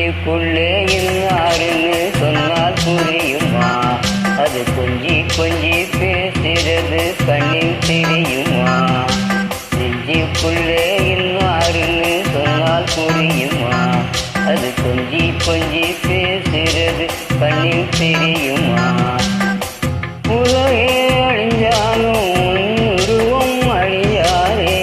நெஞ்சுக்குள்ளே இன்னாருன்னு சொன்னால் புரியுமா? அது கொஞ்சி கொஞ்சி பேசுறது கண்ணில் தெரியுமா? நெஞ்சுக்குள்ளே இன்னாருன்னு சொன்னால் புரியுமா? அது கொஞ்சி கொஞ்சி பேசுறது கண்ணில் தெரியுமா? உலகே அழிஞ்சாலும் உருவம் அழியாதே,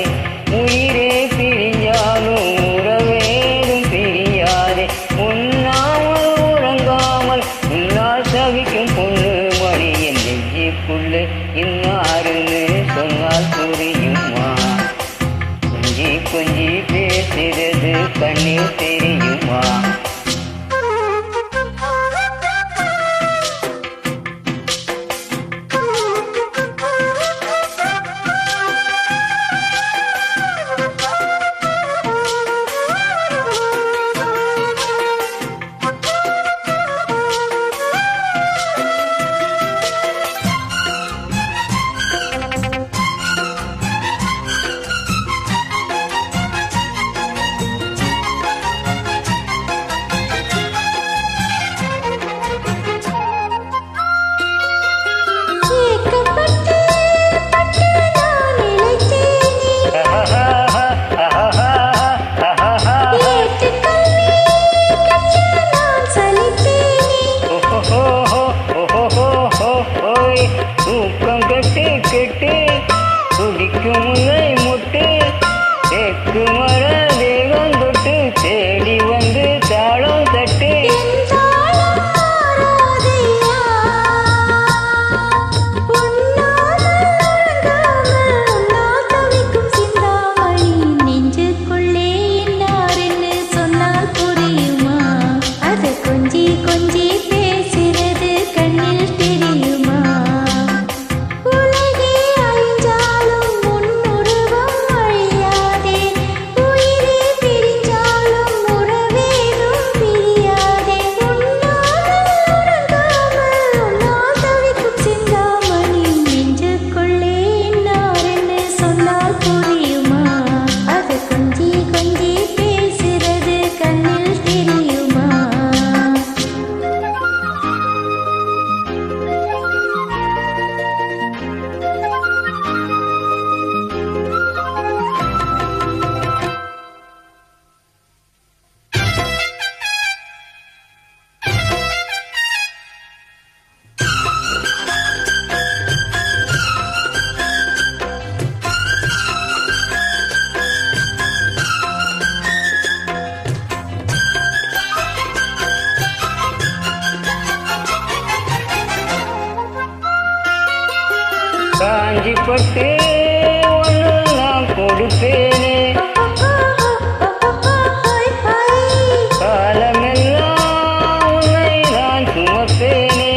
உயிரே பிரிஞ்சாலும் உறவேதும் பிரியாதே. உண்ணாமல் உறங்காமல் உன்னால் தவிக்கும் பொண்ணு மணி என் நெஞ்சுக்குள்ளே இன்னாருன்னு சொன்னால் புரியுமா? கொஞ்சி கொஞ்சி பேசுறது கண்ணில் தெரியுமா? தூக்கம் கட்டு கெட்டு துடிக்கும் முல்லை முட்டு தேக்கு மர தேகம் தொட்டு தேடி வந்து தாளம் தட்டு. காஞ்சி பட்டு ஒன்று நான் கொடுப்பேனே, காலமெல்லாம் உன்னை நான் சுமப்பேனே.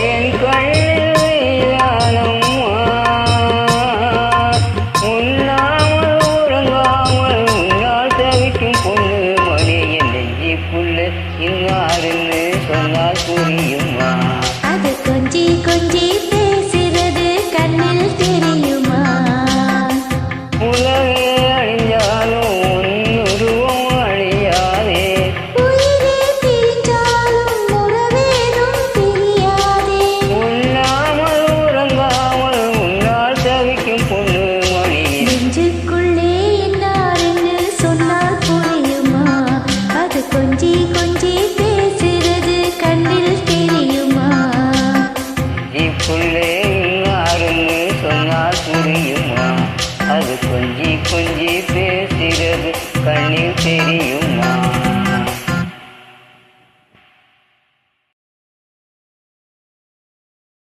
என் கண்ணில் இன்னாருன்னு சொன்னால் புரியுமா? அது கொஞ்சி கொஞ்சி பேசுறது கண்ணில் தெரியுமா? உலகே அழிஞ்சாலும் உன்னுருவம் அழியாதே, உயிரே பிரிஞ்சாலும் உறவேதும் பிரியாதே. உண்ணாமல் உறங்காமல் உன்னால் தவிக்கும் பொண்ணு மணி நெஞ்சுக்குள்ளே இன்னாருன்னு சொன்னால் புரியுமா? அது கொஞ்சி கொஞ்சி பேசுறது கண்ணில் தெரியுமா? நெஞ்சுக்குள்ளே இன்னாருன்னு சொன்னால் புரியுமா? அது கொஞ்சி கொஞ்சி